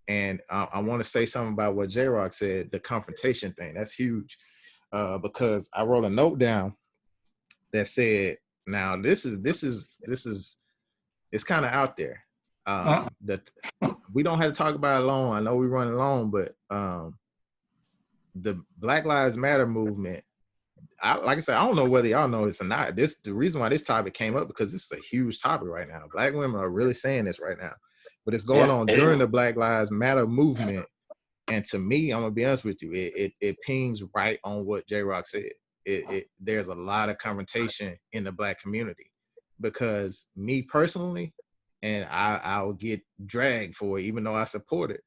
And I want to say something about what J-Rock said, the confrontation thing. That's huge, because I wrote a note down that said, now this is it's kind of out there. That we don't have to talk about it long. I know we run long, but the Black Lives Matter movement, like I said, I don't know whether y'all know this or not. The reason why this topic came up, because this is a huge topic right now. Black women are really saying this right now, but it's going on during the Black Lives Matter movement. And to me, I'm gonna be honest with you, it pings right on what J-Rock said. There's a lot of confrontation in the Black community, because me personally, and I'll get dragged for it, even though I support it.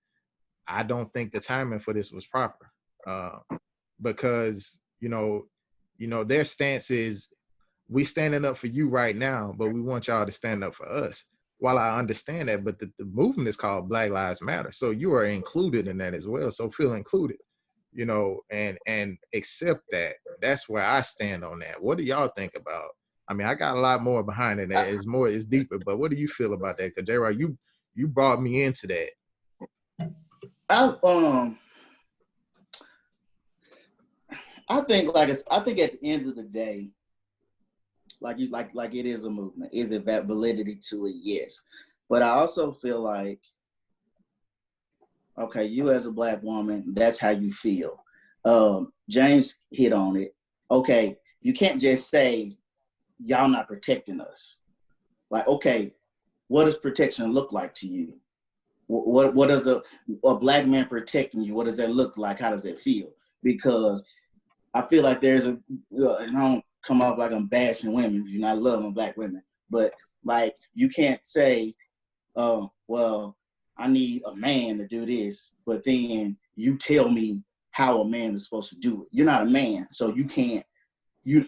I don't think the timing for this was proper, because their stance is, we standing up for you right now, but we want y'all to stand up for us. While I understand that, but the movement is called Black Lives Matter, so you are included in that as well. So feel included, and accept that. That's where I stand on that. What do y'all think about? I mean, I got a lot more behind it. It's deeper, but what do you feel about that? Because J-Rock, you brought me into that. I think at the end of the day, like it is a movement. Is it that validity to it? Yes. But I also feel like, okay, you as a Black woman, that's how you feel. James hit on it. Okay, you can't just say y'all not protecting us. Like, okay, what does protection look like to you? What does a Black man protecting you? What does that look like? How does that feel? Because I feel like there's and I don't come off like I'm bashing women, I love my Black women, but like, you can't say, well, I need a man to do this, but then you tell me how a man is supposed to do it. You're not a man, so you can't. You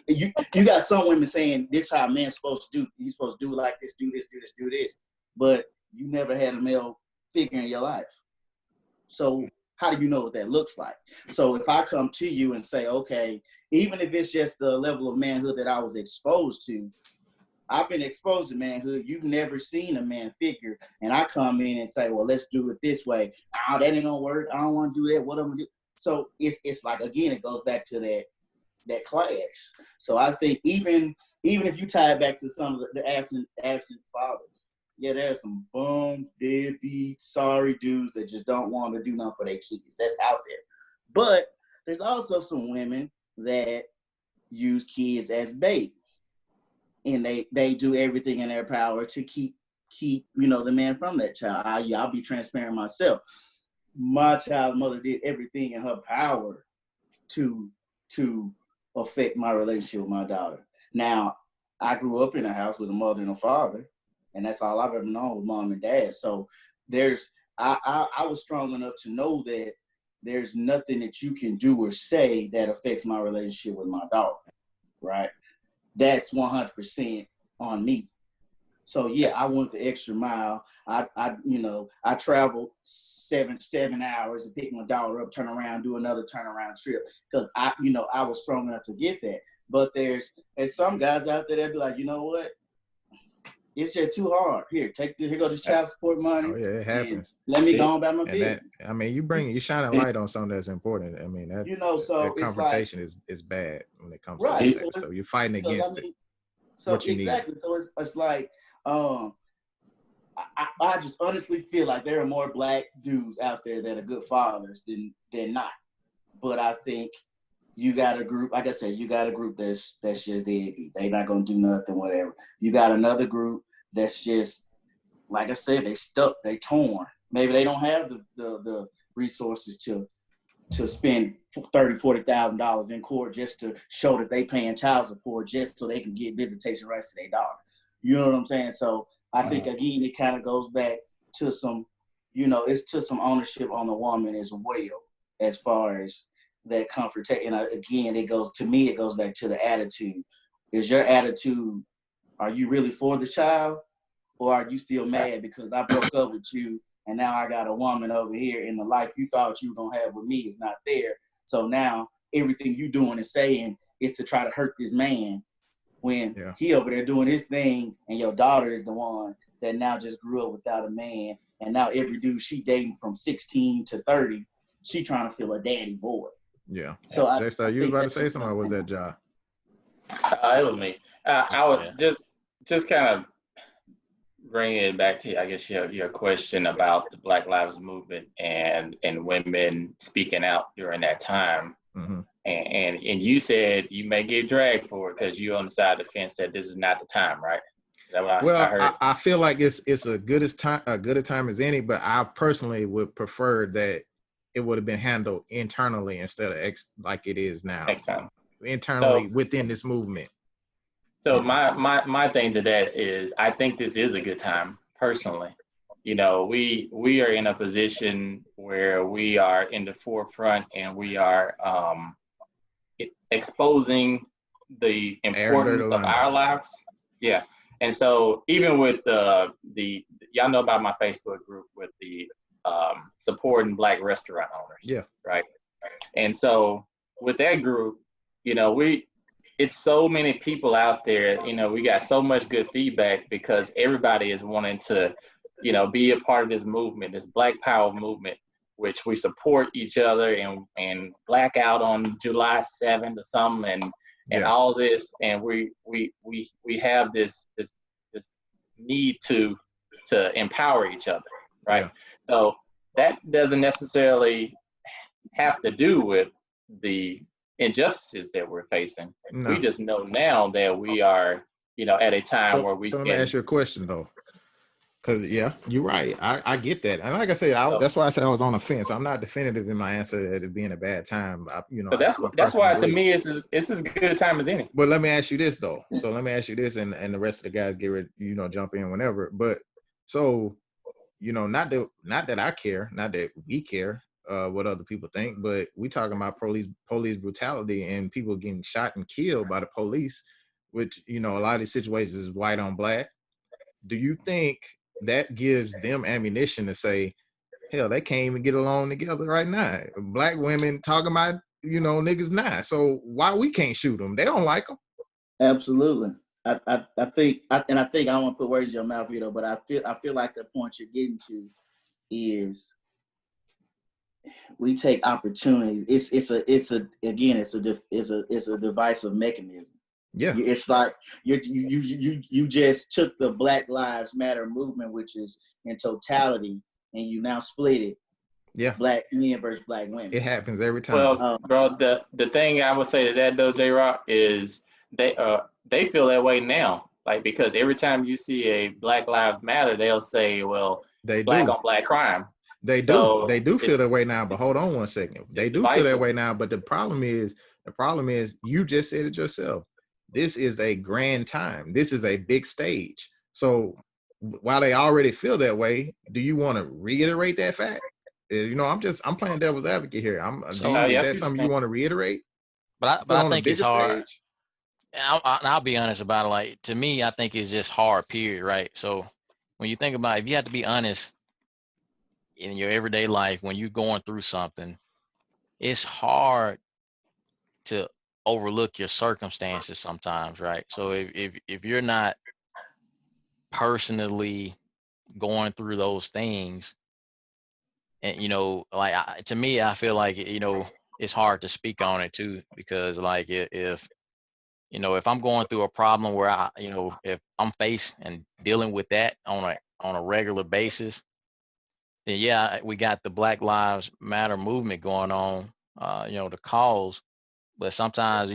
got some women saying this is how a man's supposed to do. He's supposed to do like this, do this, do this, do this, but you never had a male figure in your life. So how do you know what that looks like? So if I come to you and say, okay, even if it's just the level of manhood that I was exposed to, I've been exposed to manhood. You've never seen a man figure, and I come in and say, well, let's do it this way. Oh, that ain't gonna work. I don't want to do that. What am I gonna do? So it's like, again, it goes back to that clash. So I think even if you tie it back to some of the absent fathers, yeah, there's some bums, deadbeat, sorry dudes that just don't want to do nothing for their kids. That's out there. But there's also some women that use kids as bait, and they do everything in their power to keep the man from that child. I'll be transparent myself. My child's mother did everything in her power to affect my relationship with my daughter. Now, I grew up in a house with a mother and a father, and that's all I've ever known with mom and dad. So I was strong enough to know that there's nothing that you can do or say that affects my relationship with my daughter, right? That's 100% on me. So yeah, I went the extra mile. I traveled seven hours to pick my daughter up, turn around, do another turnaround trip, because I was strong enough to get that. But there's some guys out there that be like, you know what? It's just too hard. Here go this child support money. Oh yeah, it happens. Let me go on about my business. I mean, you shine a light on something that's important. I mean, that confrontation is bad when it comes to that type of stuff. You're fighting against it. So what you exactly. Need. So it's like, I just honestly feel like there are more Black dudes out there that are good fathers than not. But I think you got a group, like I said, that's just deadbeat. They're not gonna do nothing, whatever. You got another group that's just, like I said, they stuck, they torn. Maybe they don't have the resources to spend $30,000-$40,000 in court just to show that they paying child support just so they can get visitation rights to their daughter. You know what I'm saying? So I think, again, it kind of goes back to some, it's to some ownership on the woman as well, as far as that comfort. And again, it goes back to the attitude. Is your attitude, are you really for the child, or are you still mad because I broke up with you and now I got a woman over here and the life you thought you were going to have with me is not there. So now everything you doing and saying is to try to hurt this man when he over there doing his thing and your daughter is the one that now just grew up without a man, and now every dude she dating from 16 to 30, she trying to feel a daddy boy. Yeah. So J-Star, you was about to say something, or was that Ja? It was me. I would just kind of bring it back to, I guess, your question about the Black Lives Movement and women speaking out during that time. Mm-hmm. And you said you may get dragged for it because you on the side of the fence said this is not the time, right? Is that what I heard? I feel like it's a good a time as any, but I personally would prefer that it would have been handled internally instead of like it is now. Next time. Internally within this movement. So my thing to that is, I think this is a good time personally. You know, we are in a position where we are in the forefront and we are exposing the importance of our lives. Yeah. And so even with the y'all know about my Facebook group with the supporting Black restaurant owners. Yeah. Right. And so with that group, you know, it's so many people out there, you know, we got so much good feedback because everybody is wanting to, you know, be a part of this movement, this Black Power movement, which we support each other and black out on July 7th or something and all this. And we have this need to empower each other, right? Yeah. So that doesn't necessarily have to do with the injustices that we're facing. No. We just know now that we are, you know, at a time where we So let me ask you a question though. Because you're right. I get that, and like I said, that's why I said I was on the fence. I'm not definitive in my answer at it being a bad time. That's why to me it's as good a time as any. But let me ask you this though. So let me ask you this, and the rest of the guys get ready, jump in whenever. But so, not that I care, not that we care what other people think, but we talking about police brutality and people getting shot and killed by the police, which a lot of these situations is white on black. Do you think that gives them ammunition to say, hell, they can't even get along together right now? Black women talking about, niggas now. So why we can't shoot them? They don't like them. Absolutely. I think I don't want to put words in your mouth, but I feel like the point you're getting to is we take opportunities. It's a divisive mechanism. Yeah, it's like you just took the Black Lives Matter movement, which is in totality, and you now split it. Yeah, black men versus black women. It happens every time. Well, bro, the thing I would say to that though, J-Rock, is they feel that way now. Like, because every time you see a Black Lives Matter, they'll say, well, they black do. on black crime. They do. They do feel that way now, but hold on one second. They do feel that way now, but the problem is you just said it yourself. This is a grand time. This is a big stage. So while they already feel that way, do you want to reiterate that fact? I'm playing devil's advocate here. Is that something you want to reiterate? But I think it's hard. I'll be honest about it. Like, to me, I think it's just hard, period, right? So when you think about it, if you have to be honest in your everyday life, when you're going through something, it's hard to overlook your circumstances sometimes, right? So if you're not personally going through those things, and to me, I feel like it's hard to speak on it too, because like if I'm going through a problem where if I'm faced and dealing with that on a regular basis, then we got the Black Lives Matter movement going on, the cause. But sometimes,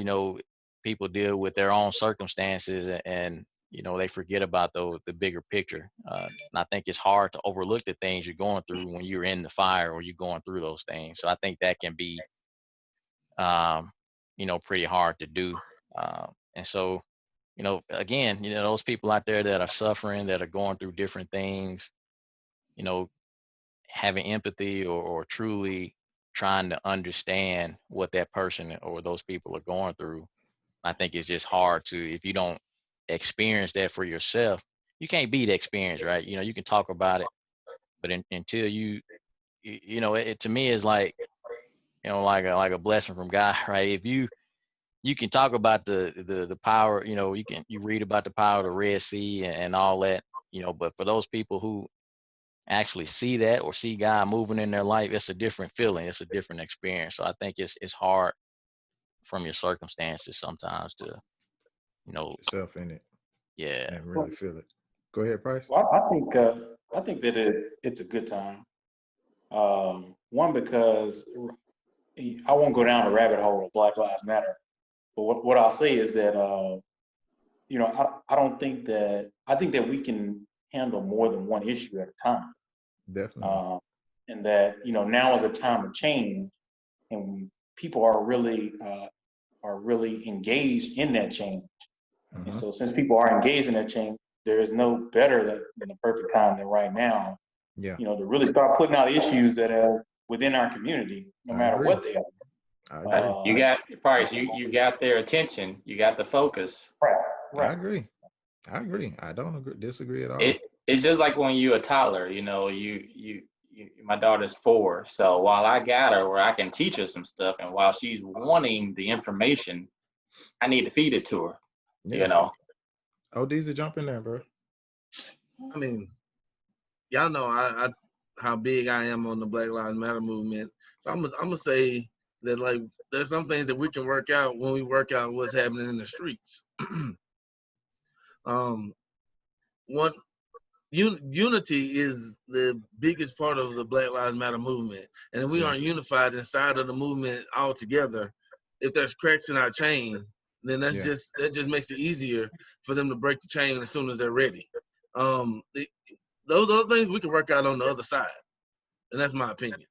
people deal with their own circumstances and they forget about the bigger picture. And I think it's hard to overlook the things you're going through when you're in the fire or you're going through those things. So I think that can be, pretty hard to do. And so, again, those people out there that are suffering, that are going through different things, having empathy or truly trying to understand what that person or those people are going through. I think it's just hard to, if you don't experience that for yourself, you can't beat experience, right? You can talk about it, but until it to me is like, like a blessing from God, right? If you can talk about the power, you read about the power of the Red Sea and all that, but for those people who actually see that or see God moving in their life, it's a different feeling. It's a different experience. So I think it's hard from your circumstances sometimes to, Put yourself in it yeah. and really feel it. Go ahead, Price. Well, I think that it's a good time. One, because I won't go down the rabbit hole of Black Lives Matter, but what I'll say is that I don't think that I think that we can handle more than one issue at a time. Definitely. And that now is a time of change, and people are really engaged in that change. And so since people are engaged in that change, there is no better than the perfect time than right now. Yeah. To really start putting out issues that are within our community, no matter what they are. I agree. You got Price. You got their attention. You got the focus. Right. I agree. I don't disagree at all. It's just like when you're a toddler. My daughter's 4, so while I got her where I can teach her some stuff, and while she's wanting the information, I need to feed it to her. Yeah. Oh, Deezy, jump in there, bro. I mean, y'all know I how big I am on the Black Lives Matter movement. So I'm gonna say that, like, there's some things that we can work out when we work out what's happening in the streets. Unity is the biggest part of the Black Lives Matter movement, and if we aren't unified inside of the movement all together, if there's cracks in our chain, then that just makes it easier for them to break the chain as soon as they're ready. Those are things we can work out on the other side, and that's my opinion.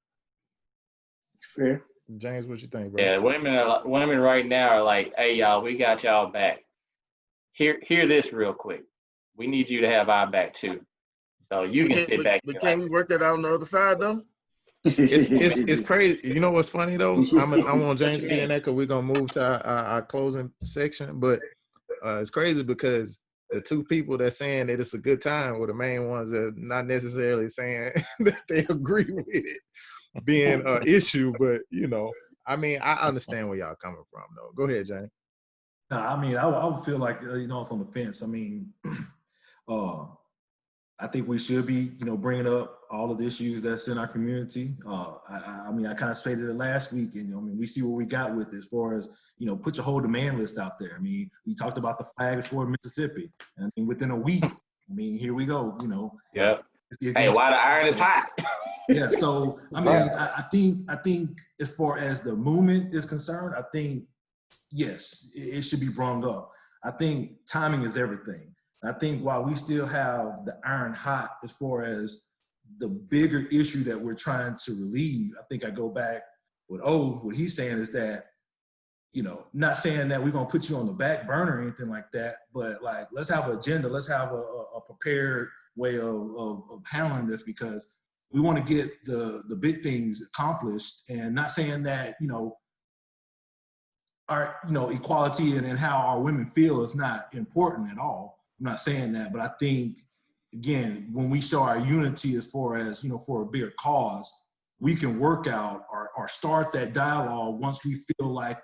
Fair. James, what you think, bro? Yeah, women right now are like, hey, y'all, we got y'all back. Hear this real quick. We need you to have our back too. So you can sit back. But can't we work that out on the other side though? It's crazy. You know what's funny though? I want James to get in there because we're gonna move to our closing section. But it's crazy because the two people that's saying that it's a good time were the main ones that are not necessarily saying that they agree with it being an issue. But I mean, I understand where y'all coming from though. Go ahead, James. No, I mean, I would feel like it's on the fence. I mean, I think we should be, bringing up all of the issues that's in our community. I mean, I kind of stated it last week, and I mean, we see what we got with it as far as put your whole demand list out there. I mean, we talked about the flag for Mississippi, and I mean, within a week, I mean, here we go. Yeah. Hey, why the iron is hot? Yeah. So I mean, I think as far as the movement is concerned, I think yes, it should be brought up. I think timing is everything. I think while we still have the iron hot as far as the bigger issue that we're trying to relieve, I think I go back with what he's saying is that, not saying that we're going to put you on the back burner or anything like that, but like, let's have an agenda. Let's have a prepared way of handling this, because we want to get the big things accomplished, and not saying that, our, equality and how our women feel is not important at all. I'm not saying that, but I think, again, when we show our unity as far as, for a bigger cause, we can work out or start that dialogue once we feel like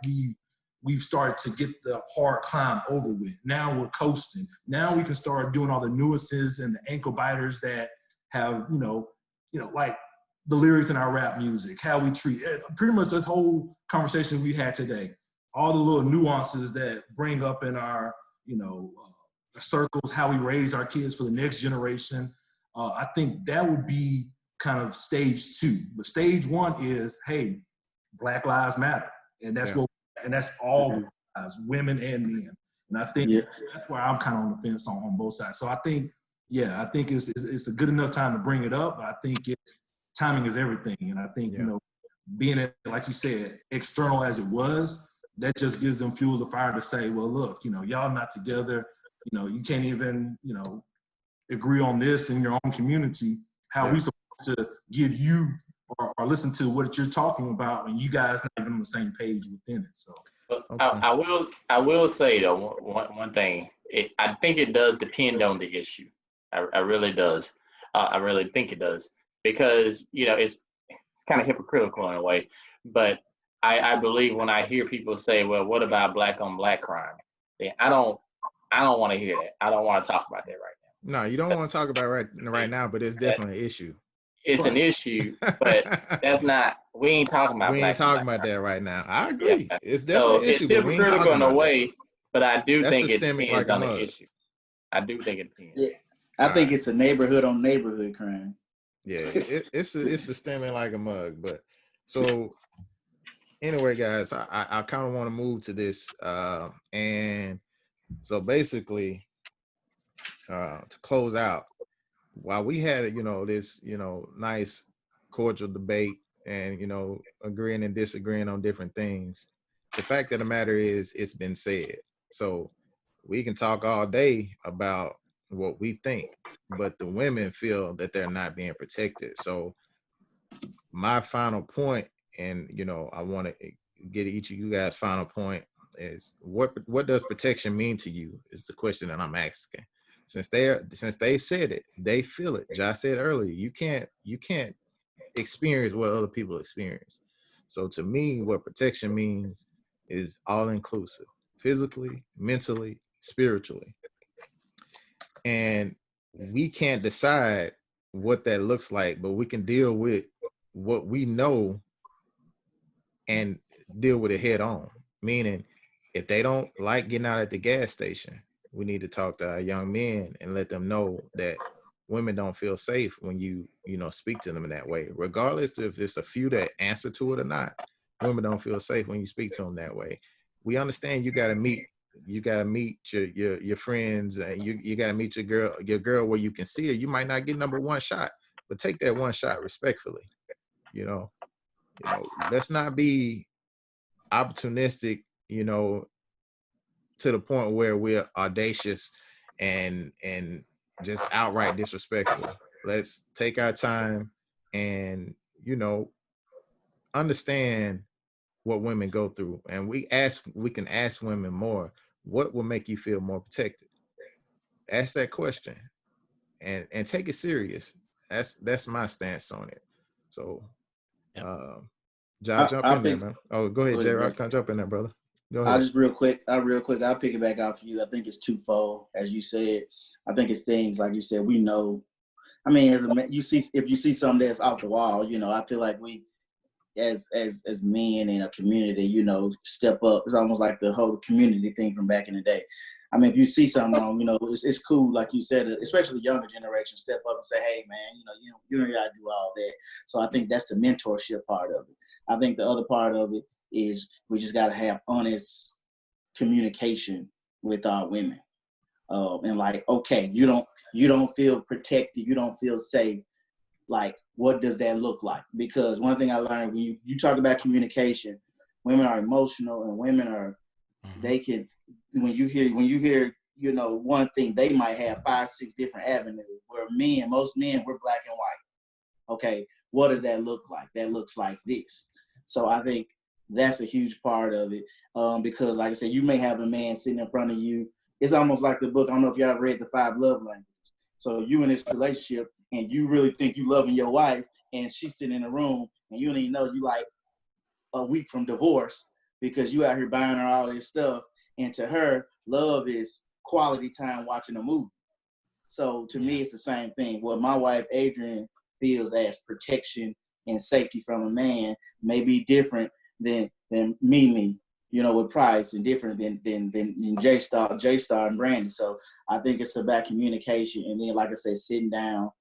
we've started to get the hard climb over with. Now we're coasting. Now we can start doing all the nuances and the ankle biters that have, like the lyrics in our rap music, how we treat pretty much this whole conversation we had today, all the little nuances that bring up in our, circles, how we raise our kids for the next generation. I think that would be kind of stage 2. But stage 1 is, hey, Black Lives Matter. And that's that's all lives, women and men. And I think that's where I'm kind of on the fence on both sides. So I think it's a good enough time to bring it up. But I think timing is everything. And I think, being like you said, external as it was, that just gives them fuel to fire to say, well, look, y'all not together. You can't even, agree on this in your own community. How are we supposed to give you or listen to what you're talking about when you guys not even on the same page within it? So I will say though one thing. I think it does depend on the issue. I really does. I really think it does, because it's kind of hypocritical in a way. But I believe when I hear people say, well, what about black on black crime? I don't want to hear that. I don't want to talk about that right now. No, you don't want to talk about right now, but it's definitely an issue. It's an issue, but that's not. We ain't talking about we ain't black and talking white. about that right now. I Yeah. agree. It's So definitely an it's issue, but we ain't talking hypocritical in a about that. way, but I do That's think it systemic depends like a on the mug. issue. I do think it depends. Yeah, I think it's a neighborhood on neighborhood crime. Yeah, it's systemic like a mug. But so anyway, guys, I kind of want to move to this, and so basically, to close out, while we had this nice cordial debate and agreeing and disagreeing on different things, the fact of the matter is it's been said. So we can talk all day about what we think, but the women feel that they're not being protected. So my final point, and I want to get each of you guys' final point, is what does protection mean to you? Is the question that I'm asking. Since they've said it, they feel it. Josh said earlier, you can't experience what other people experience. So to me, what protection means is all inclusive, physically, mentally, spiritually. And we can't decide what that looks like, but we can deal with what we know and deal with it head on. Meaning, if they don't like getting out at the gas station, we need to talk to our young men and let them know that women don't feel safe when you speak to them in that way. Regardless if it's a few that answer to it or not, women don't feel safe when you speak to them that way. We understand you got to meet your friends, and you got to meet your girl where you can see her. You might not get number one shot, but take that one shot respectfully. Let's not be opportunistic, to the point where we're audacious and just outright disrespectful. Let's take our time and understand what women go through, and we can ask women more, what will make you feel more protected? Ask that question and take it serious. That's my stance on it. So jump in there, man. Oh, go ahead, J-Rock. Can I jump in there, brother? Go ahead. I'll just real quick, I'll pick it back out for you. I think it's twofold, as you said. I think it's things like you said, we know. I mean, if you see something that's off the wall, I feel like we, as men in a community, step up. It's almost like the whole community thing from back in the day. I mean, if you see something wrong, it's cool, like you said, especially the younger generation, step up and say, hey, man, you don't gotta do all that. So I think that's the mentorship part of it. I think the other part of it is we just gotta have honest communication with our women. And like, okay, you don't feel protected, you don't feel safe. Like, what does that look like? Because one thing I learned, when you talk about communication, women are emotional, and women are, they can, when you hear, one thing, they might have 5-6 different avenues, where most men, we're black and white. Okay, what does that look like? That looks like this. So I think that's a huge part of it. Because like I said, you may have a man sitting in front of you. It's almost like the book, I don't know if y'all read The 5 Love Languages. So you in this relationship, and you really think you loving your wife, and she's sitting in a room, and you don't even know you like a week from divorce, because you out here buying her all this stuff. And to her, love is quality time watching a movie. So to me, it's the same thing. What my wife, Adrian, feels as protection and safety from a man may be different than Mimi, with Price, and different than J-Star and Brandy. So I think it's about communication. And then, like I said, sitting down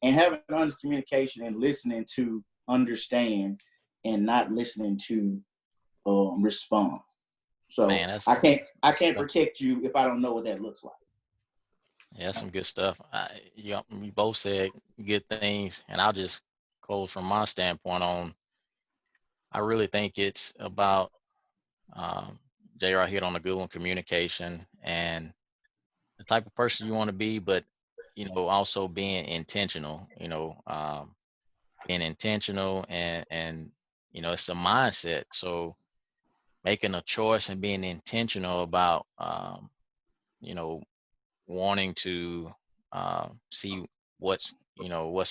and having honest communication and listening to understand, and not listening to respond. So Man, I can't protect you if I don't know what that looks like. Yeah, that's some good stuff. You both said good things, and I'll just close from my standpoint on. I really think it's about J.R. hit on a good one, communication, and the type of person you want to be, but also being intentional. Being intentional, and it's a mindset. So making a choice and being intentional about wanting to see what's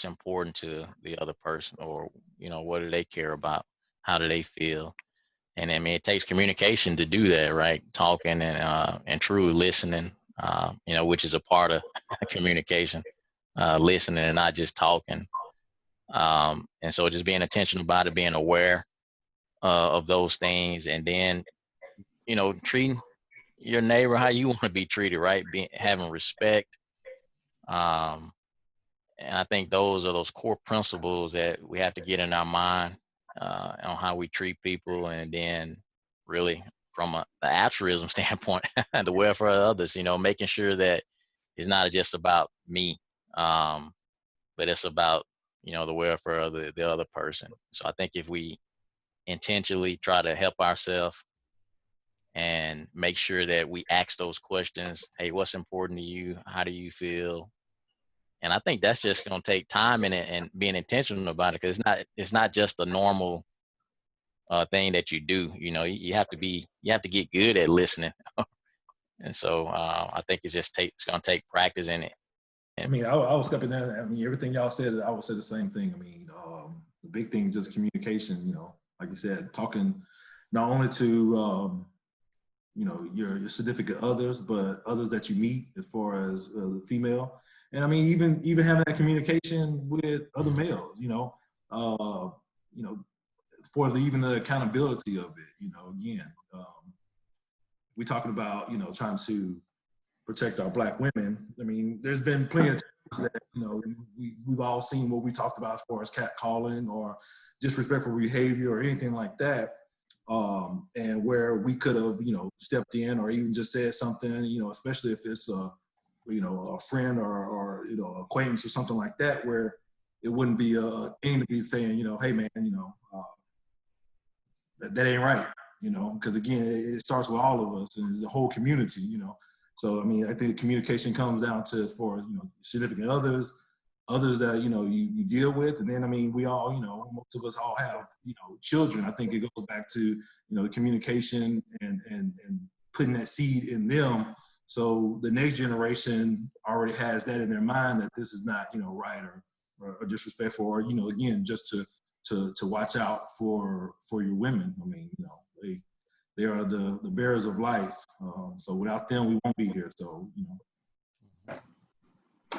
important to the other person, or what do they care about, how do they feel. And I mean, it takes communication to do that, right? Talking and truly listening, which is a part of communication, listening and not just talking. And so just being intentional about it, being aware of those things, and then, treating your neighbor how you want to be treated, right? Having respect. And I think those are those core principles that we have to get in our mind on how we treat people, and then really from the altruism standpoint, the welfare of others, making sure that it's not just about me, but it's about, the welfare of the other person. So I think if we intentionally try to help ourselves and make sure that we ask those questions, hey, what's important to you? How do you feel? And I think that's just going to take time and being intentional about it, because it's not just a normal thing that you do. You have to get good at listening. And so I think it's going to take practice in it. I mean, I was stepping in. I mean, everything y'all said, I would say the same thing. I mean, the big thing, just communication, like you said, talking not only to, your significant others, but others that you meet as far as the female. And I mean, even having that communication with other males, for even the accountability of it, again, we talking about, trying to protect our Black women. I mean, there's been plenty of times that, we've all seen what we talked about as far as catcalling or disrespectful behavior or anything like that. And where we could have, stepped in or even just said something, especially if it's a friend or acquaintance or something like that, where it wouldn't be a thing to be saying, hey man, that ain't right, because again, it starts with all of us and it's the whole community, So I mean, I think communication comes down to, as far as significant others that you deal with, and then I mean, we all most of us all have children. I think it goes back to the communication and putting that seed in them, so the next generation already has that in their mind that this is not right or disrespectful, or again, just to watch out for your women. I mean, they are the bearers of life. So without them, we won't be here. So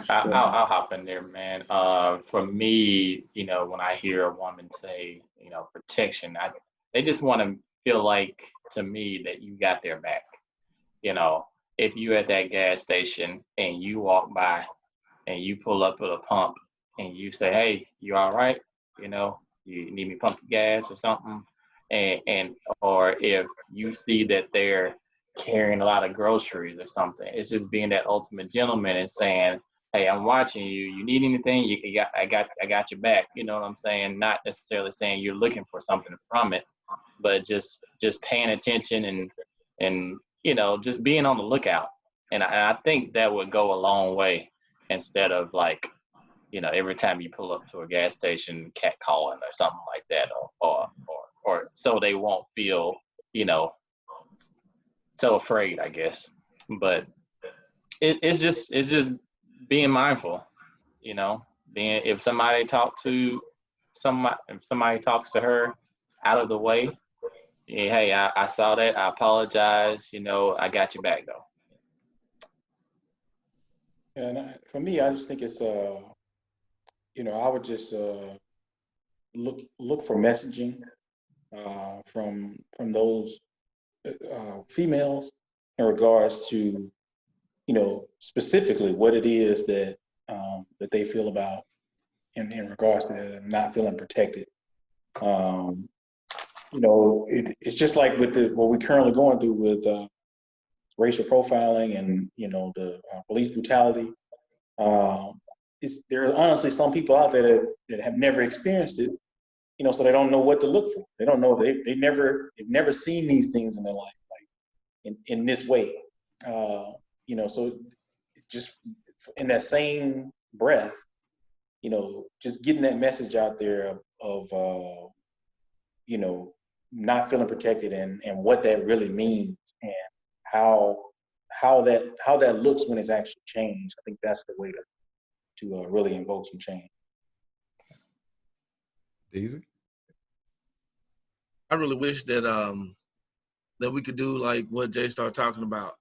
I'll hop in there, man. For me, when I hear a woman say, protection, they just want to feel like, to me, that you got their back. If you at that gas station and you walk by and you pull up at a pump and you say, hey, you all right? You need me to pump the gas or something. And or if you see that they're carrying a lot of groceries or something, it's just being that ultimate gentleman and saying, hey, I'm watching you. You need anything? I got your back. You know what I'm saying? Not necessarily saying you're looking for something from it, but just paying attention and just being on the lookout. And I think that would go a long way, instead of like, every time you pull up to a gas station, catcalling or something like that, or so they won't feel, so afraid, I guess. But it's just being mindful, if somebody talks to her out of the way, hey, I saw that, I apologize, I got your back though. And for me, I just think it's I would just look for messaging from those females in regards to specifically what it is that they feel about in regards to not feeling protected. It's just like with what we're currently going through with racial profiling and the police brutality. There are honestly some people out there that have never experienced it, so they don't know what to look for. They don't know, they've never seen these things in their life, like in this way. So just in that same breath, just getting that message out there of not feeling protected and what that really means, and how that looks when it's actually changed. I think that's the way to really invoke some change. Easy. I really wish that that we could do like what Jay started talking about.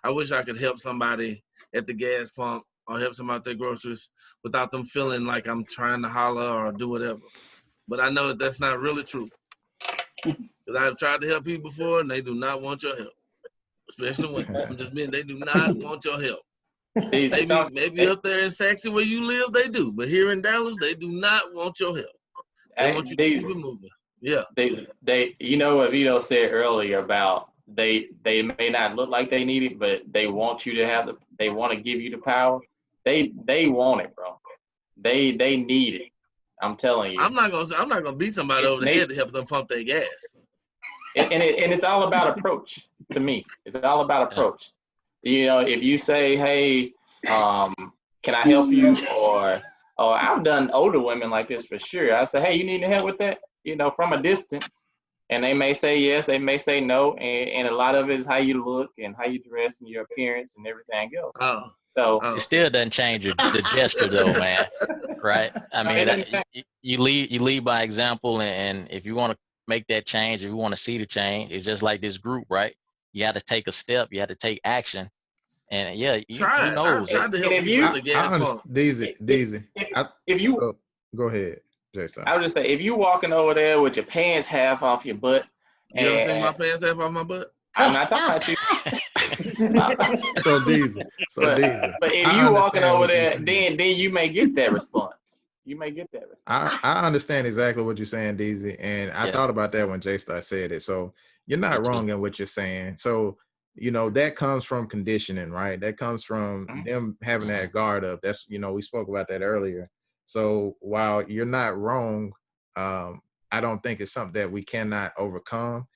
I wish I could help somebody at the gas pump or help somebody with their groceries without them feeling like I'm trying to holler or do whatever. But I know that that's not really true. Because I've tried to help people before, and they do not want your help, especially women. I'm just being, they do not want your help. Maybe up there in Saxon where you live, they do. But here in Dallas, they do not want your help. They want you to keep it moving. Yeah. They you know what Vito said earlier about they may not look like they need it, but they want you to they want to give you the power. They want it, bro. They need it. I'm telling you. I'm not gonna beat somebody over the head to help them pump their gas. And it's all about approach to me. It's all about approach. You know, if you say, hey, can I help you? Or I've done older women like this for sure. I say, hey, you need help with that? You know, from a distance. And they may say yes, they may say no. And a lot of it is how you look and how you dress and your appearance and everything else. It still doesn't change the gesture though, man. Right? I mean, you lead by example, and if you want to make that change, if you want to see the change, it's just like this group, right? You have to take a step, you have to take action, and who knows? I tried to help you with the gas pump. Daisy. If you go ahead, Jason. I would just say, if you walking over there with your pants half off your butt, you ever seen my pants half off my butt? I'm not talking about you. So Daisy. But if you walking over there, then you may get that response. You may get that response. I understand exactly what you're saying, Daisy, and I thought about that when J-Star said it. So you're not wrong in what you're saying. So you know that comes from conditioning, right? That comes from them having that guard up. That's we spoke about that earlier. So while you're not wrong, I don't think it's something that we cannot overcome.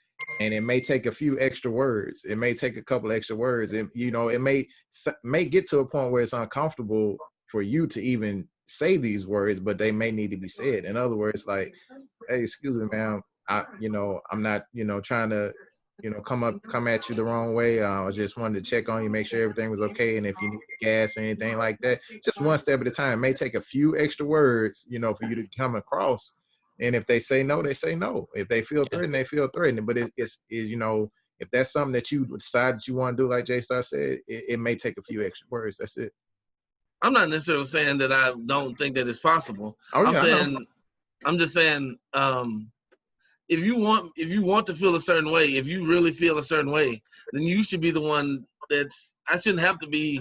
And it may take a few extra words. It may take a couple extra words. It may get to a point where it's uncomfortable for you to even say these words, but they may need to be said. In other words, like, hey, excuse me, ma'am. I'm not, trying to, come at you the wrong way. I just wanted to check on you, make sure everything was okay. And if you need gas or anything like that, just one step at a time. It may take a few extra words, for you to come across. And if they say no, they say no. If they feel threatened, they feel threatened. But it's if that's something that you decide that you want to do, like J-Star said, it may take a few extra words. That's it. I'm not necessarily saying that I don't think that it's possible. I'm just saying, if you want to feel a certain way, if you really feel a certain way, then you should be the one I shouldn't have to be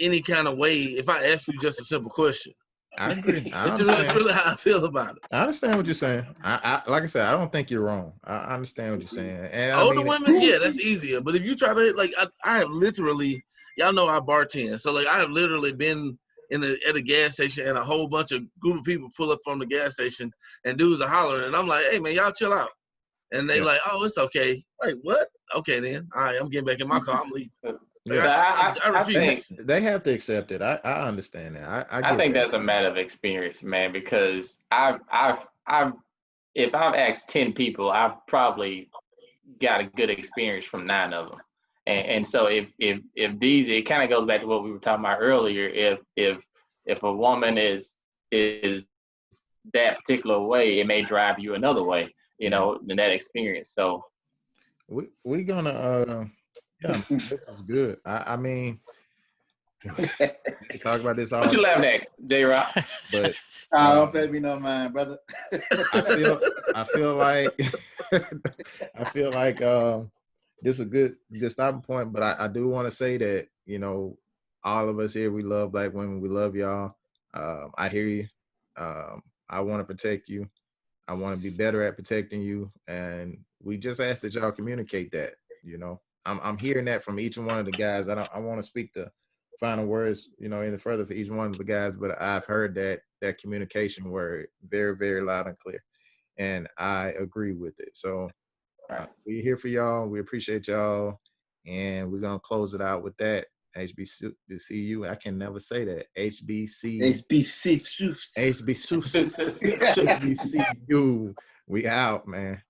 any kind of way if I ask you just a simple question. I agree. That's really how I feel about it. I understand what you're saying. I like I said, I don't think you're wrong. I understand what you're saying. And older women, that's easier. But if you try to I have literally, y'all know I bartend, so I have literally been at a gas station and a whole bunch of group of people pull up from the gas station and dudes are hollering, and I'm like, hey man, y'all chill out. And they oh, it's okay. Like, what? Okay then. All right, I'm getting back in my car. I'm leaving. I refuse. They have to accept it. I understand that. I think that's a matter of experience, man. Because if I've asked 10 people, I've probably got a good experience from 9 of them. And so if these, it kind of goes back to what we were talking about earlier. If a woman is that particular way, it may drive you another way. In that experience. So we're gonna. Yeah, this is good. I mean, we talk about this all. What you laughing at, J-Rock? But don't pay me no mind, brother. I feel like this is a good stopping point. But I do want to say that all of us here, we love Black women. We love y'all. I hear you. I want to protect you. I want to be better at protecting you, and we just ask that y'all communicate that. I'm hearing that from each one of the guys. I want to speak the final words, any further for each one of the guys, but I've heard that communication word very, very loud and clear, and I agree with it. So we're here for y'all. We appreciate y'all, and we're gonna close it out with that. HBCU. I can never say that. HBCU. We out, man.